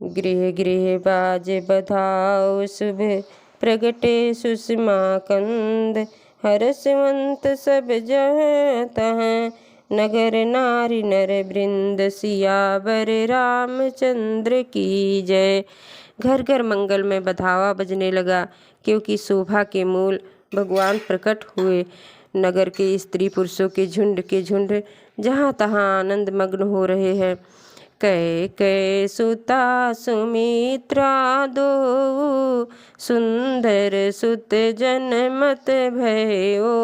गृह गृह बाज बधाओ शुभ प्रगटे सुषमा कंद। हरसवंत सब जहाँ तहाँ नगर नारी नर वृंद। सियावर रामचंद्र की जय। घर घर मंगल में बधावा बजने लगा, क्योंकि शोभा के मूल भगवान प्रकट हुए। नगर के स्त्री पुरुषों के झुंड जहाँ तहाँ आनंद मग्न हो रहे हैं। कैकेयी सुता सुमित्रा दो सुंदर सुत जनमत भयो।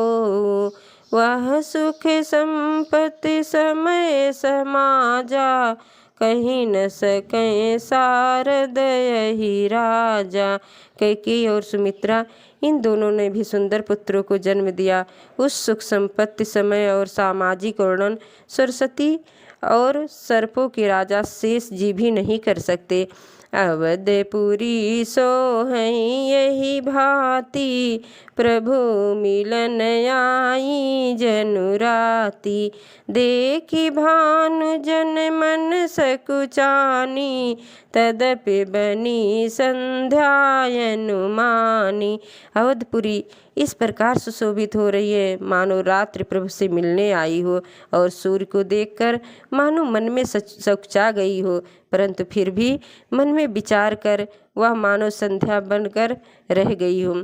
वह सुख संपत्ति समय समाजा कहीं न सकें सारद यही राजा। कैकेयी और सुमित्रा इन दोनों ने भी सुंदर पुत्रों को जन्म दिया। उस सुख संपत्ति समय और सामाजिक वर्णन सरस्वती और सर्पों के राजा शेष जी भी नहीं कर सकते। अवधपुरी सोहई यही भांति प्रभु मिलन आई जनुराती। देखी भानु जन मन सकुचानी तदपि बनी संध्या अनुमानी। अवधपुरी इस प्रकार सुशोभित हो रही है मानो रात्रि प्रभु से मिलने आई हो, और सूर्य को देखकर मानो मन में सकुचा गई हो, परंतु फिर भी मन में विचार कर वह मानो संध्या बनकर रह गई हो।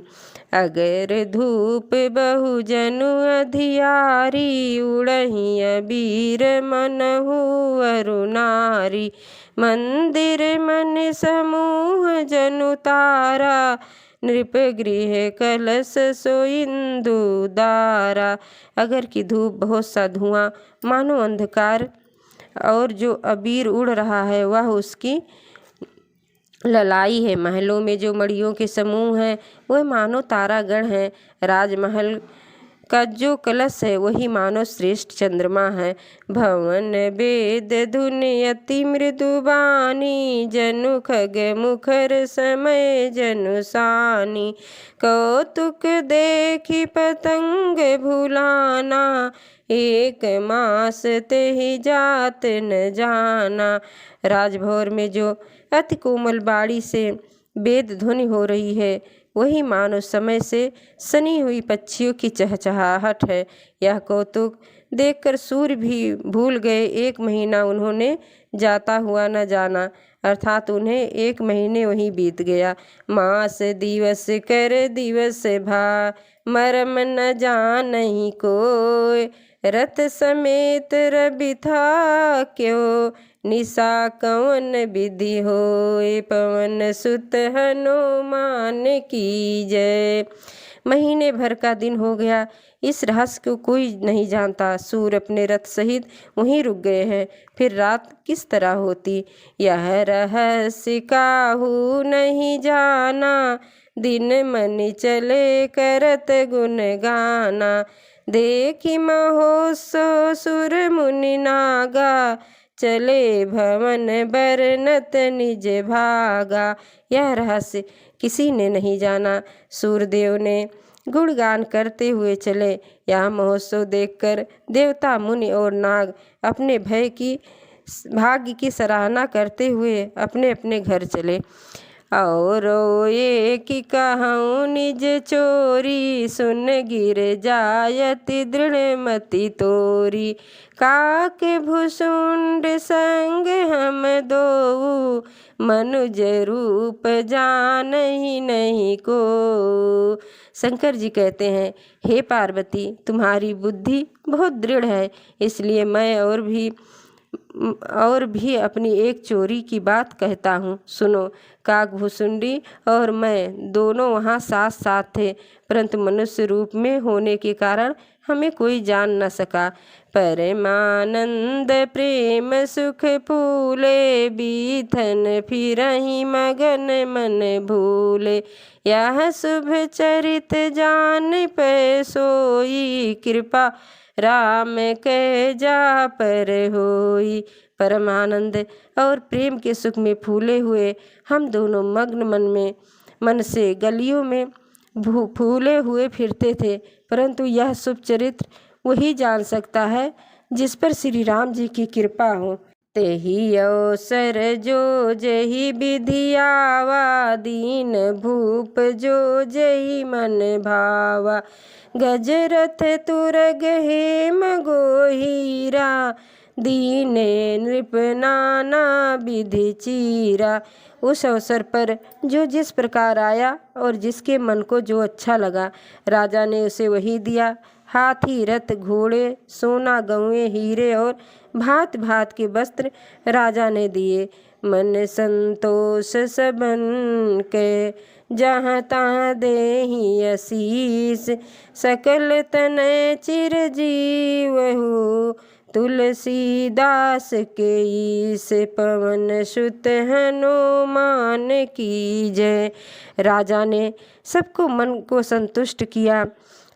अगर धूप बहु जनु अधियारी उड़ही अबीर मनहु अरुणारी। मंदिर मन समूह जनु तारा नृप गृह कलश सोइंदु दारा। अगर की धूप बहुत सा धुआं मानो अंधकार, और जो अबीर उड़ रहा है वह उसकी ललाई है। महलों में जो मड़ियों के समूह हैं वह मानो तारागण है। राजमहल का जो कलश है वही मानो श्रेष्ठ चंद्रमा है। भवन वेद धुनि अति मृदुबानी जनु खग मुखर समय जनु सानी। कौतुक देखी पतंग भुलाना एक मास तेहि जात न जाना। राजभवन में जो अति कोमल बाड़ी से वेद ध्वनि हो रही है वही मानो समय से सनी हुई पक्षियों की चहचहाहट है। यह कौतुक देखकर सूर्य भी भूल गए। एक महीना उन्होंने जाता हुआ न जाना, अर्थात उन्हें एक महीने वहीं बीत गया। मास दिवस कर दिवस भा मरम न जानहि कोय। रथ समेत रवि था क्यों निशा कवन विधि होय। पवन सुत हनुमान की जय। महीने भर का दिन हो गया, इस रहस्य को कोई नहीं जानता। सूर्य अपने रथ सहित वहीं रुक गए हैं, फिर रात किस तरह होती यह रहस्य काहू नहीं जाना। दिन मन चले करत गुण गाना देखी महोत्सव सुर मुनि नागा। चले भवन बरनत निज भागा। यह रहस्य किसी ने नहीं जाना। सूर्यदेव ने गुणगान करते हुए चले। यह महोत्सव देखकर देवता मुनि और नाग अपने भाग्य की सराहना करते हुए अपने अपने घर चले। और ये कि कहूँ निज चोरी सुन गिर जायति दृढ़ मति तोरी। काक भुसुंड संग हम दो मनुज रूप जानहि नहीं को। शंकर जी कहते हैं, हे पार्वती, तुम्हारी बुद्धि बहुत दृढ़ है, इसलिए मैं और भी अपनी एक चोरी की बात कहता हूँ, सुनो। काकभुसुंडी और मैं दोनों वहाँ साथ साथ थे, परंतु मनुष्य रूप में होने के कारण हमें कोई जान न सका। परमानंद प्रेम सुख फूले बीथन फिरहि मगन मन भूले। यह शुभ चरित जान पे सोई कृपा राम के जा पर होई। परमानंद और प्रेम के सुख में फूले हुए हम दोनों मग्न मन से गलियों में फूले हुए फिरते थे, परंतु यह शुभ चरित्र वही जान सकता है जिस पर श्री राम जी की कृपा हो। तेहि अवसर जो जहि विधि आवा, दीन भूप जो जहि मन भावा। गजरथ तुरग हेम गोहीरा, दीने नृप नाना विधि चीरा। उस अवसर पर जो जिस प्रकार आया और जिसके मन को जो अच्छा लगा, राजा ने उसे वही दिया। हाथी, रथ, घोड़े, सोना, गौएं, हीरे और भांत भांत के वस्त्र राजा ने दिए। मन संतोष सबन के, जहाँ तहाँ देहि आशीष। सकल तनय चिरजीवहु, तुलसीदास के ईस। पवन सुत हनुमान की जय। राजा ने सबको मन को संतुष्ट किया।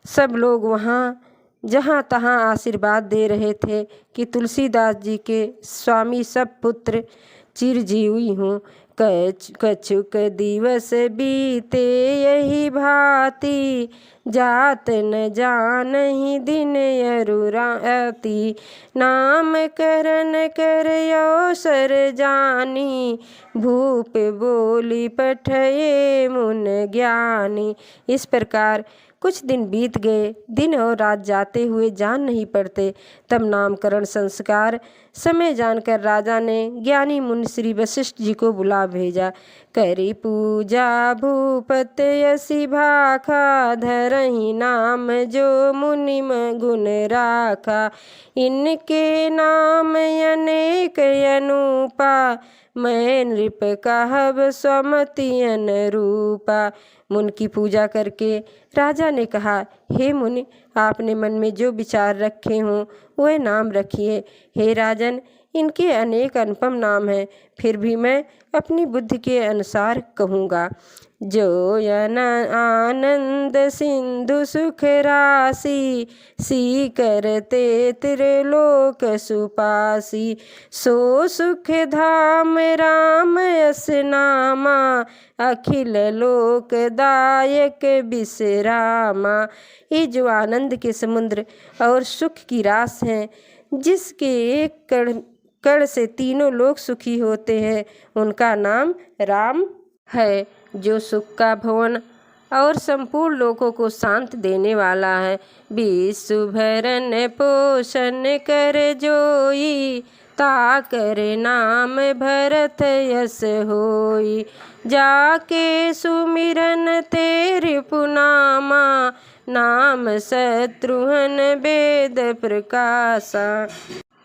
सब लोग वहाँ जहाँ तहाँ आशीर्वाद दे रहे थे कि तुलसीदास जी के स्वामी सब पुत्र चिरजीवी हों। कछुक दिवस बीते यही भांति, जात न जानहि दिन अरुराति। नाम करन कर अवसर जानी, भूप बोली पठये मुन ज्ञानी। इस प्रकार कुछ दिन बीत गए। दिन और रात जाते हुए जान नहीं पड़ते। तब नामकरण संस्कार समय जानकर राजा ने ज्ञानी मुनि श्री वशिष्ठ जी को बुला भेजा। करी पूजा भूपत यसी भाखा, धरहि नाम जो मुनि गुण राखा। इनके नाम अनेक अनूपा, मैं नृप कहब स्वमति अनुरूपा। मुनि की पूजा करके राजा ने कहा, हे मुनि, आपने मन में जो विचार रखे हों वह नाम रखिए। हे राजन, इनके अनेक अनुपम नाम हैं, फिर भी मैं अपनी बुद्धि के अनुसार कहूँगा। जो आनंद सिंधु सुख राशि, सी करते त्रिलोक सुपासी। सो सुख धाम राम यस नामा, अखिल लोक दायक विश्रामा। ये जो आनंद के समुद्र और सुख की रास हैं, जिसके एक कण से तीनों लोग सुखी होते हैं, उनका नाम राम है। जो सुख का भवन और संपूर्ण लोगों को शांत देने वाला है। विश्व भरण पोषण कर जोई, ताकर नाम भरत यस होई। जाके सुमिरन तेरि पुनामा, नाम शत्रुघ्न वेद प्रकाशा।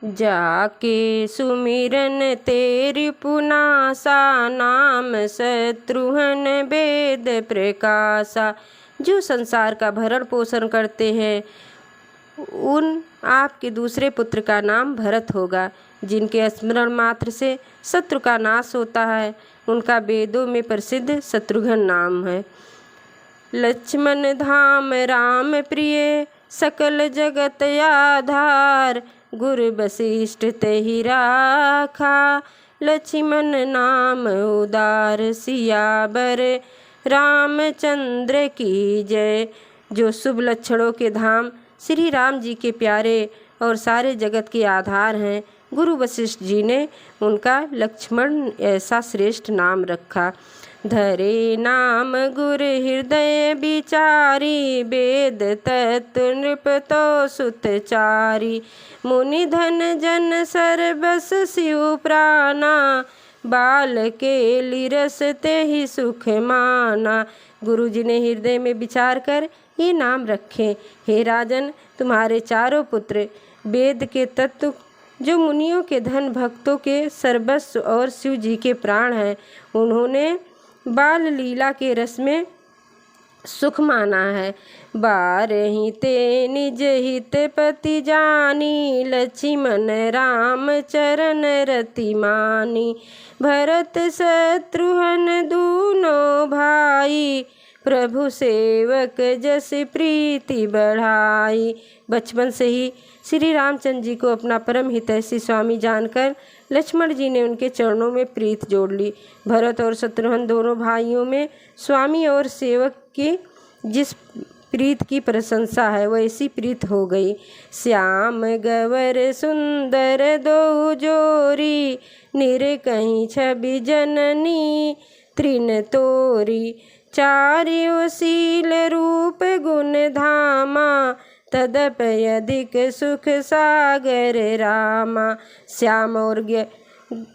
जाके सुमिरन तेरि पुनासा, नाम शत्रुघ्न वेद प्रकाशा। जो संसार का भरण पोषण करते हैं, उन आपके दूसरे पुत्र का नाम भरत होगा। जिनके स्मरण मात्र से शत्रु का नाश होता है, उनका वेदों में प्रसिद्ध शत्रुघ्न नाम है। लक्ष्मण धाम राम प्रिय, सकल जगत आधार। गुरु वशिष्ठ तेहि राखा, लक्ष्मण नाम उदार। सियावर रामचंद्र की जय। जो शुभ लक्षणों के धाम श्री राम जी के प्यारे और सारे जगत के आधार हैं, गुरु वशिष्ठ जी ने उनका लक्ष्मण ऐसा श्रेष्ठ नाम रखा। धरे नाम गुर हृदय विचारी, वेद तत्व नृप तो सुतचारी। मुनि धन जन सर्वस शिव प्राणा, बाल के लिरस तेहि सुख माना। गुरु जी ने हृदय में विचार कर ये नाम रखे। हे राजन, तुम्हारे चारों पुत्र वेद के तत्व, जो मुनियों के धन, भक्तों के सर्वस्व और शिव जी के प्राण हैं, उन्होंने बाल लीला के रस में सुख माना है। बारहि ते निज हित पति जानी, लक्ष्मण राम चरण रति मानी। भरत शत्रुघ्न दूनों भाई, प्रभु सेवक जस प्रीति बढ़ाई। बचपन से ही श्री रामचंद्र जी को अपना परम हितैषी स्वामी जानकर लक्ष्मण जी ने उनके चरणों में प्रीत जोड़ ली। भरत और शत्रुघ्न दोनों भाइयों में स्वामी और सेवक की जिस प्रीत की प्रशंसा है, वैसी प्रीत हो गई। श्याम गवर सुंदर दो जोरी, निरकहीं छवि जननी तृण तोरी। चारियो शील रूप गुण धामा, तदपि अधिक सुख सागर रामा। श्याम और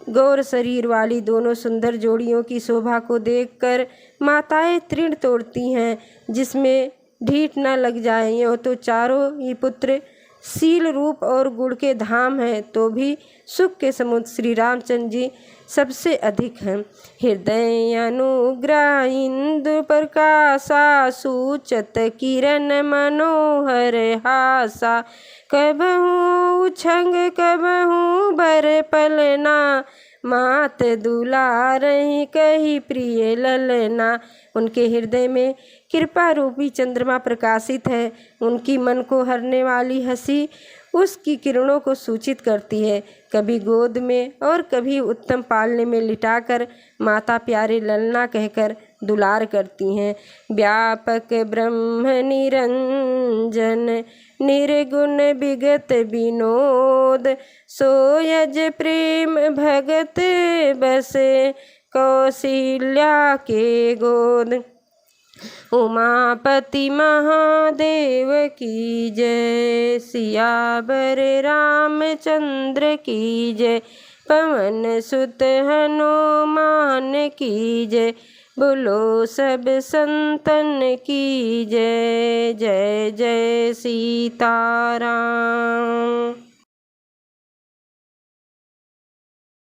गौर शरीर वाली दोनों सुंदर जोड़ियों की शोभा को देखकर माताएं तृण तोड़ती हैं, जिसमें ढीठ न लग जाए। यूँ तो चारों ही पुत्र शील रूप और गुण के धाम हैं, तो भी सुख के समुद्र श्री रामचंद्र जी सबसे अधिक हैं। हृदय अनुग्रह इंदु प्रकाशा, सूचत किरण मनोहर हासा। कबहू उछंग कबहू बर पलना, मात दुलारहि कही प्रिय ललना। उनके हृदय में कृपा रूपी चंद्रमा प्रकाशित है। उनकी मन को हरने वाली हंसी उसकी किरणों को सूचित करती है। कभी गोद में और कभी उत्तम पालने में लिटाकर माता प्यारे ललना कहकर दुलार करती हैं। व्यापक ब्रह्म निरंजन, निर्गुण विगत विनोद। सोयज प्रेम भगत बसे, कौशल्या के गोद। उमापति महादेव की जय, सियावर रामचंद्र की जय। पवन सुत हनुमान की जय, बोलो सब संतन की जय। जय जय सीताराम।